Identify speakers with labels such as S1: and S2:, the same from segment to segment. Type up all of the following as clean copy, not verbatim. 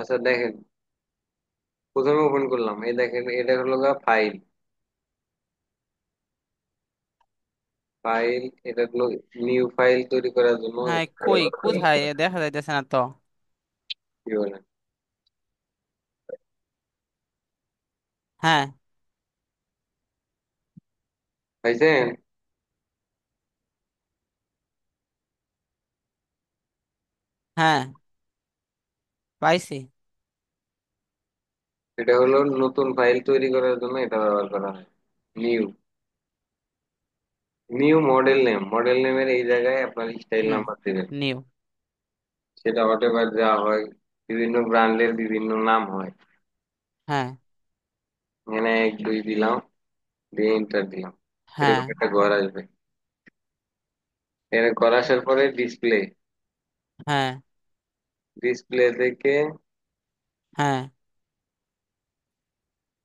S1: আচ্ছা দেখেন, প্রথমে ওপেন করলাম, এই দেখেন এটা হলো ফাইল। ফাইল, এটা হলো নিউ ফাইল তৈরি করার জন্য
S2: হ্যাঁ, কই কোথায় দেখা যাইতেছে না তো।
S1: কি বলে
S2: হ্যাঁ।
S1: পাইছেন?
S2: হ্যাঁ, পাইছি।
S1: এটা হলো নতুন ফাইল তৈরি করার জন্য এটা ব্যবহার করা হয়। New, new model name, model নেমের এই জায়গায় আপনার স্টাইল
S2: হুম।
S1: নাম্বার দিবেন।
S2: নিউ।
S1: সেটা হোয়াটএভার যা হয়, বিভিন্ন ব্র্যান্ডের বিভিন্ন নাম হয়।
S2: হ্যাঁ।
S1: এখানে 1 2 দিলাম, দিয়ে এন্টার দিলাম।
S2: হ্যাঁ।
S1: এরকম একটা ঘর আসবে। এর ঘর আসার পরে ডিসপ্লে,
S2: হ্যাঁ।
S1: ডিসপ্লে থেকে
S2: হ্যাঁ।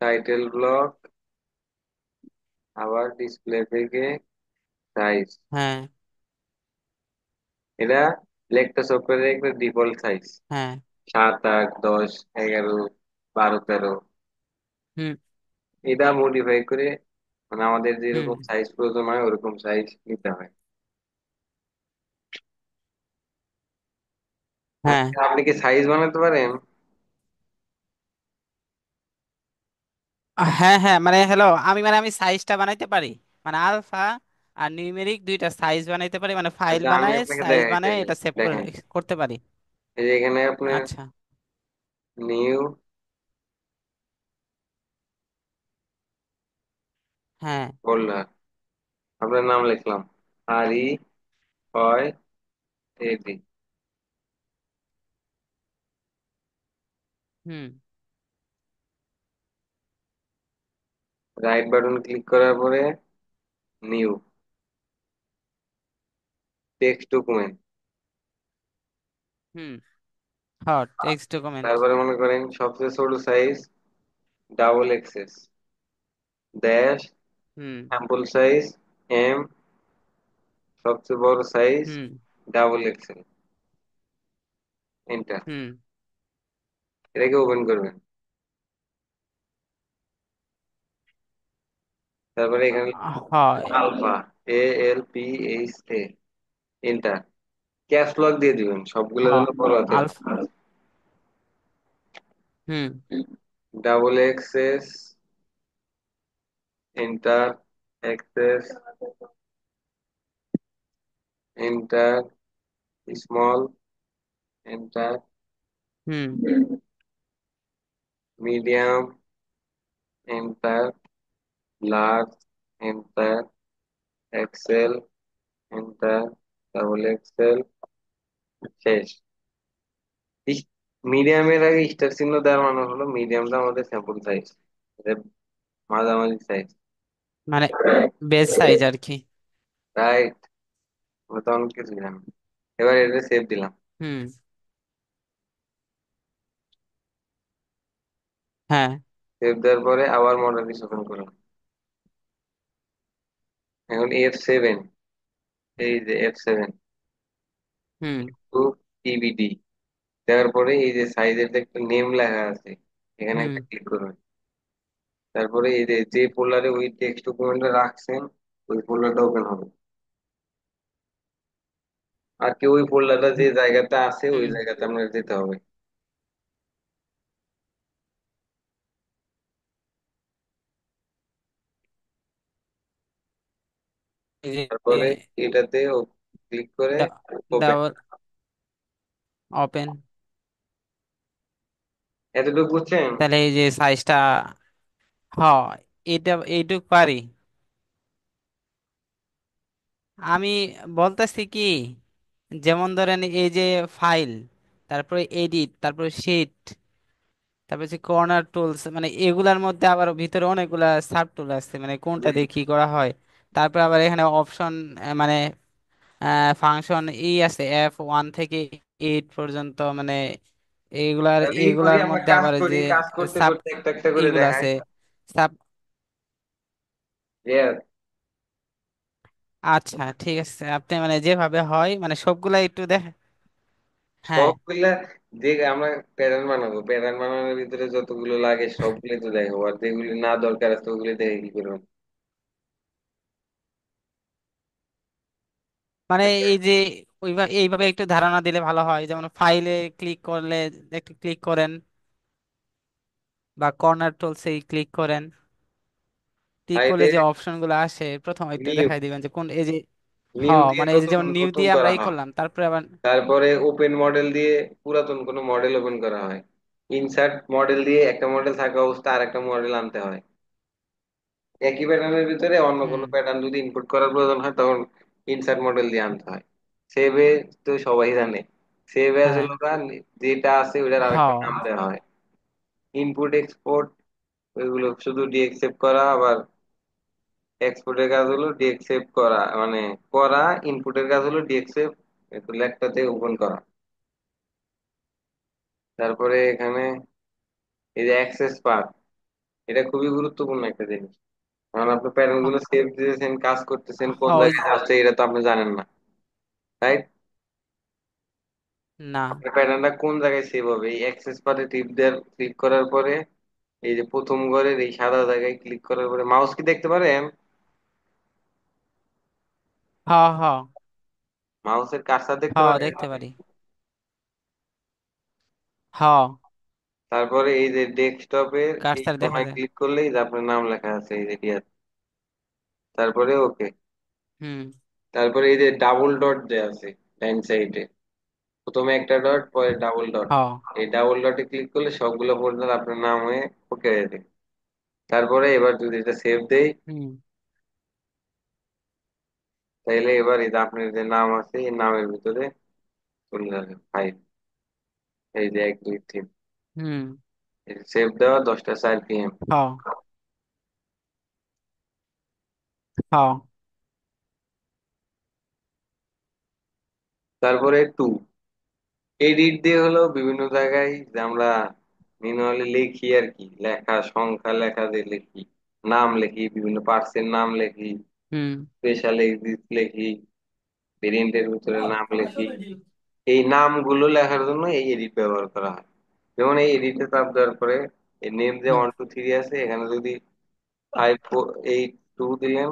S1: টাইটেল ব্লক, আবার ডিসপ্লে থেকে সাইজ।
S2: হ্যাঁ।
S1: এটা লেকটা সফটওয়্যারের একটা ডিফল্ট সাইজ,
S2: হ্যাঁ।
S1: 7 8 10 11 12 13।
S2: হুম।
S1: এটা মডিফাই করে, মানে আমাদের
S2: হুম।
S1: যেরকম সাইজ প্রয়োজন হয় ওরকম সাইজ নিতে হয়।
S2: হ্যাঁ।
S1: আপনি কি সাইজ বানাতে পারেন?
S2: হ্যাঁ। হ্যাঁ, মানে হ্যালো, আমি সাইজটা বানাইতে পারি। মানে আলফা আর নিউমেরিক দুইটা সাইজ বানাইতে পারি, মানে ফাইল
S1: আচ্ছা আমি
S2: বানায়
S1: আপনাকে
S2: সাইজ বানায়
S1: দেখাইতেছি।
S2: এটা সেভ
S1: দেখেন,
S2: করতে পারি।
S1: এই যে এখানে আপনার
S2: আচ্ছা।
S1: নিউ
S2: হ্যাঁ।
S1: ফোল্ডার, আপনার নাম লিখলাম, REYAD।
S2: হুম।
S1: রাইট বাটন ক্লিক করার পরে নিউ টেক্সট ডকুমেন্ট।
S2: হুম। Hot text document.
S1: তারপরে মনে করেন সবচেয়ে ছোট সাইজ ডাবল এক্সেস ড্যাশ,
S2: হুম।
S1: স্যাম্পল সাইজ এম, সবচেয়ে বড় সাইজ
S2: হুম।
S1: Double XL. এন্টার।
S2: হুম।
S1: এটাকে ওপেন করবেন। তারপরে এখানে
S2: হয়।
S1: Alpha, ALPHA। Enter. Caps lock দিয়ে দিবেন, সবগুলো
S2: হ
S1: যেন বড় হাতের।
S2: আলফা। হুম।
S1: Double XS, enter, XS, enter, small, enter,
S2: হুম।
S1: Medium, enter, large, enter, Excel, enter, double XL, শেষ। মিডিয়ামের আগে স্টার চিহ্ন দেওয়ার মানে হলো মিডিয়ামটা আমাদের স্যাম্পল সাইজ, মাঝামাঝি সাইজ।
S2: মানে বেজ সাইজ আর কি।
S1: রাইট, আমরা তো অনেক কিছু জানি। এবার এটা সেভ দিলাম।
S2: হুম। হ্যাঁ।
S1: সেভ দেওয়ার পরে আবার মডেল ওপেন করলাম। এখন F7, এই যে F7
S2: হুম।
S1: টু TBD দেওয়ার পরে এই যে সাইজের যে একটা নেম লেখা আছে, এখানে
S2: হুম।
S1: একটা ক্লিক করবেন। তারপরে এই যে যে ফোল্ডারে ওই টেক্সট ডকুমেন্টটা রাখছেন ওই ফোল্ডারটা ওপেন হবে। আর কি ওই ফোল্ডারটা যে জায়গাতে আছে ওই
S2: হুম।
S1: জায়গাতে আপনার যেতে হবে।
S2: এই যে
S1: তারপরে এটাতে ক্লিক করে ওপেন।
S2: Double open.
S1: এতটুকু বুঝছেন?
S2: তাহলে এই যে সাইজটা, হয়, এটা এইটুক পারি। আমি বলতেছি কি, যেমন ধরেন এই যে ফাইল, তারপরে এডিট, তারপরে শিট, তারপরে যে কর্নার টুলস, মানে এগুলার মধ্যে আবার ভিতরে অনেকগুলা সাব টুল আছে, মানে কোনটা দিয়ে কি করা হয়। তারপর আবার এখানে অপশন, মানে ফাংশন আছে F1 থেকে 8 পর্যন্ত, মানে এইগুলার
S1: তাহলে এই করি,
S2: এইগুলার
S1: আমরা
S2: মধ্যে
S1: কাজ
S2: আবার
S1: করি,
S2: যে
S1: কাজ করতে
S2: সাব
S1: করতে একটা একটা করে
S2: এইগুলো
S1: দেখাই।
S2: আছে, সাব।
S1: Yes,
S2: আচ্ছা ঠিক আছে, আপনি মানে যেভাবে হয় মানে সবগুলা একটু দেখ। হ্যাঁ।
S1: সবগুলা যে আমরা প্যাটার্ন বানাবো, প্যাটার্ন বানানোর ভিতরে যতগুলো লাগে সবগুলো তো দেখাবো, আর যেগুলি না দরকার আছে ওগুলি দেখে কি করবো?
S2: মানে এই যে এইভাবে একটু ধারণা দিলে ভালো হয়, যেমন ফাইলে ক্লিক করলে একটু ক্লিক করেন, বা কর্নার টুলসে ক্লিক করেন, ক্লিক করলে
S1: ফাইলে
S2: যে অপশন গুলো আসে প্রথম একটু
S1: নিউ,
S2: দেখাই দিবেন যে কোন এই যে, হ
S1: নিউ দিয়ে
S2: মানে এই যে
S1: নতুন
S2: যেমন নিউ
S1: নতুন
S2: দিয়ে আমরা
S1: করা
S2: এই
S1: হয়,
S2: করলাম, তারপরে আবার
S1: তারপরে ওপেন মডেল দিয়ে পুরাতন কোনো মডেল ওপেন করা হয়, ইনসার্ট মডেল দিয়ে একটা মডেল থাকা অবস্থা আর একটা মডেল আনতে হয়, একই প্যাটার্নের ভিতরে অন্য
S2: হুম,
S1: কোনো প্যাটার্ন যদি ইনপুট করার প্রয়োজন হয় তখন ইনসার্ট মডেল দিয়ে আনতে হয়। সেভ এ তো সবাই জানে, সেভ এজ
S2: হ্যাঁ,
S1: হলো যেটা আছে ওটার
S2: হ,
S1: আরেকটা নাম দেওয়া হয়। ইনপুট এক্সপোর্ট ওইগুলো শুধু ডিএক্সেপ্ট করা, আবার এক্সপোর্টের কাজ হলো ডিএক্সেপ্ট করা, মানে করা, ইনপুটের কাজ হলো ডিএক্সেপ্ট লেগটাতে ওপেন করা। তারপরে এখানে এই যে অ্যাক্সেস পাথ, এটা খুবই গুরুত্বপূর্ণ একটা জিনিস, কারণ আপনি প্যাটার্ন গুলো সেভ দিতেছেন, কাজ করতেছেন,
S2: হ,
S1: কোন জায়গায় যাচ্ছে এটা তো আপনি জানেন না, রাইট?
S2: না,
S1: আপনার প্যাটার্নটা কোন জায়গায় সেভ হবে, এই অ্যাক্সেস পাথে টিপ দেওয়ার, ক্লিক করার পরে এই যে প্রথম ঘরের এই সাদা জায়গায় ক্লিক করার পরে মাউস কি দেখতে পারেন?
S2: হ, হ,
S1: মাউসের কার্সার
S2: হ,
S1: দেখতে পারেন?
S2: দেখতে পারি, হ,
S1: তারপরে এই যে ডেস্কটপের এই
S2: কার্সার দেখা
S1: কোনায়
S2: যায়,
S1: ক্লিক করলেই যে আপনার নাম লেখা আছে এই যে ডিয়ার, তারপরে ওকে,
S2: হুম,
S1: তারপরে এই যে ডাবল ডট যে আছে ডাইন সাইডে, প্রথমে একটা ডট পরে ডাবল ডট,
S2: হ,
S1: এই ডাবল ডটে ক্লিক করলে সবগুলো ফোল্ডার আপনার নাম হয়ে ওকে হয়ে যাবে। তারপরে এবার যদি এটা সেভ দেই,
S2: হুম,
S1: তাইলে এবার এই যে আপনার যে নাম আছে এই নামের ভিতরে চলে যাবে ফাইল, এই যে 1 2 3,
S2: হুম,
S1: সেভ দেওয়া 10টা 4 PM।
S2: হ, হ,
S1: তারপরে এডিট দিয়ে হলো বিভিন্ন জায়গায় যে আমরা ম্যানুয়ালি লিখি আর কি, লেখা সংখ্যা লেখা দিয়ে লিখি, নাম লিখি, বিভিন্ন পার্টসের নাম লিখি,
S2: হুম,
S1: স্পেশাল এক্সিট লিখি, ভেরিয়েন্টের ভিতরে নাম লিখি, এই নামগুলো লেখার জন্য এই এডিট ব্যবহার করা হয়। যেমন এই এডিটে চাপ দেওয়ার পরে এই নেম যে
S2: হুম,
S1: 1 2 3 আছে এখানে যদি 5 4 8 2 দিলেন,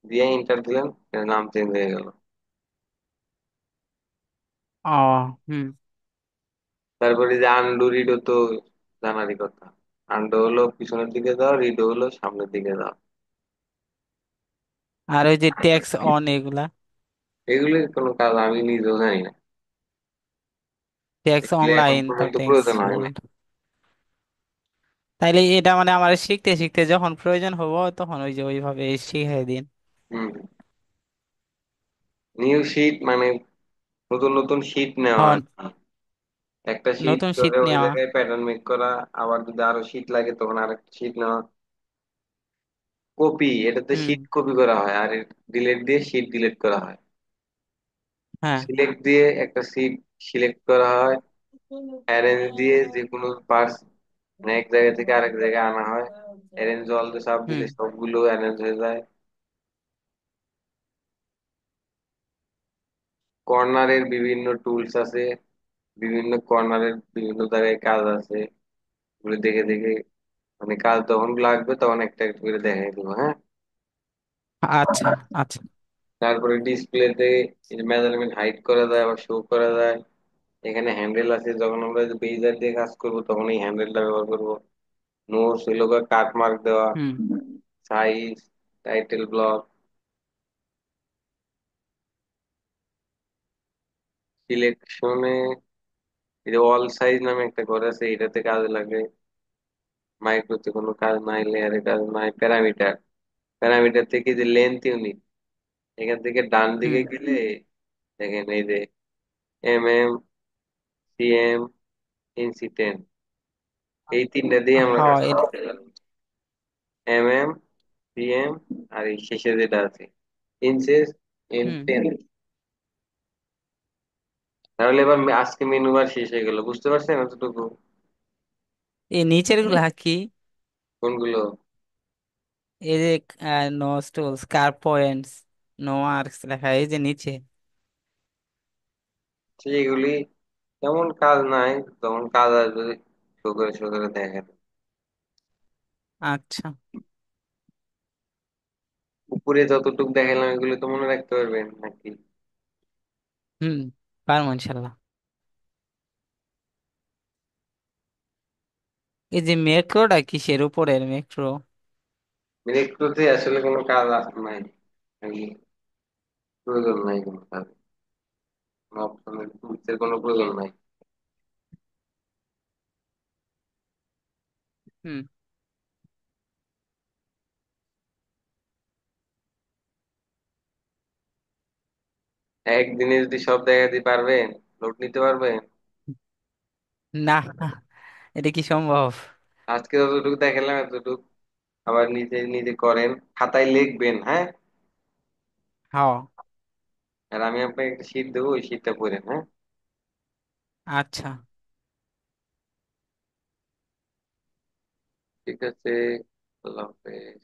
S1: দিয়ে এন্টার দিলেন, এর নাম চেঞ্জ হয়ে গেল।
S2: ও, হুম।
S1: তারপরে যে আন্ডু রিডো তো জানারই কথা, আন্ডু হলো পিছনের দিকে যাও, রিডো হলো সামনের দিকে যাও।
S2: আর ওই যে ট্যাক্স অন এগুলা,
S1: এগুলির কোনো কাজ আমি নিজেও জানি না,
S2: ট্যাক্স
S1: এগুলি এখন
S2: অনলাইন, তো
S1: পর্যন্ত
S2: ট্যাক্স
S1: প্রয়োজন হয় না।
S2: বোল্ড, তাইলে এটা মানে আমার শিখতে শিখতে যখন প্রয়োজন হবো তখন ওই যে ওইভাবে শিখিয়ে দিন।
S1: হুম, নিউ শিট মানে নতুন নতুন শিট নেওয়া আর
S2: হন,
S1: কি। একটা শিট
S2: নতুন শীট
S1: ধরে ওই
S2: নেওয়া,
S1: জায়গায় প্যাটার্ন মেক করা, আবার যদি আরো শিট লাগে তখন আরেকটা শিট নেওয়া। কপি, এটাতে
S2: হুম,
S1: শিট কপি করা হয়, আর ডিলেট দিয়ে শিট ডিলিট করা হয়।
S2: হ্যাঁ,
S1: সিলেক্ট দিয়ে একটা শিট সিলেক্ট করা হয়, অ্যারেঞ্জ দিয়ে যে কোনো পার্টস এক জায়গা থেকে আরেক জায়গায় আনা হয়, অ্যারেঞ্জ অল দিয়ে চাপ
S2: হুম,
S1: দিলে সবগুলো অ্যারেঞ্জ হয়ে যায়। কর্নারের বিভিন্ন টুলস আছে, বিভিন্ন কর্নারের বিভিন্ন জায়গায় কাজ আছে, ওগুলো দেখে দেখে মানে কাজ যখন লাগবে তখন একটা একটা করে দেখাই দেবো, হ্যাঁ?
S2: আচ্ছা, আচ্ছা,
S1: তারপরে ডিসপ্লেতে মেজারমেন্ট হাইড করা যায় আবার শো করা যায়। এখানে হ্যান্ডেল আছে, যখন আমরা বেইজার দিয়ে কাজ করব তখন এই হ্যান্ডেলটা ব্যবহার করব। নোটস হলো কাট মার্ক দেওয়া,
S2: হুম,
S1: সাইজ, টাইটেল ব্লক, সিলেকশনে এই যে অল সাইজ নামে একটা ঘর আছে, এটাতে কাজে লাগে। মাইক্রোতে কোনো কাজ নাই, লেয়ারে কাজ নাই। প্যারামিটার, প্যারামিটার থেকে যে লেন্থ ইউনিট, এখান থেকে ডান দিকে
S2: হুম,
S1: গেলে দেখেন এই যে MM, CM, ইঞ্চি 10, এই তিনটা দিয়ে আমরা কাজ
S2: হ্যাঁ,
S1: করতে পারি। MM, CM, আর এই শেষে যেটা আছে ইঞ্চেস, ইন
S2: হুম,
S1: 10। তাহলে এবার আজকে মেনু বার শেষ হয়ে গেল, বুঝতে পারছেন এতটুকু?
S2: এই নিচের গুলা কি?
S1: কোনগুলো?
S2: এই যে নো স্টুলস, কার পয়েন্টস, নো আর্কস লেখা এই যে নিচে,
S1: সেগুলি তেমন কাজ নাই, তখন কাজ আসবে শো করে দেখেন।
S2: আচ্ছা।
S1: উপরে যতটুকু দেখালাম এগুলো তো মনে রাখতে পারবেন নাকি?
S2: হুম, পারবো ইনশাল্লাহ। এই যে মেট্রোটা কিসের উপরের মেট্রো?
S1: মেট্রোতে আসলে কোনো কাজ নাই, নাকি প্রয়োজন নাই কোনো কাজ, অপশনের টুলসের কোনো প্রয়োজন নাই।
S2: হুম।
S1: একদিনে যদি সব দেখাতে পারবেন, লোড নিতে পারবেন?
S2: না, এটা কি সম্ভব?
S1: আজকে যতটুকু দেখালাম এতটুকু আবার নিজে নিজে করেন, খাতায় লিখবেন, হ্যাঁ?
S2: হ্যাঁ।
S1: আর আমি আপনাকে একটা শীট দেবো, ওই শীটটা পড়েন, হ্যাঁ?
S2: আচ্ছা।
S1: ঠিক আছে, আল্লাহ হাফেজ।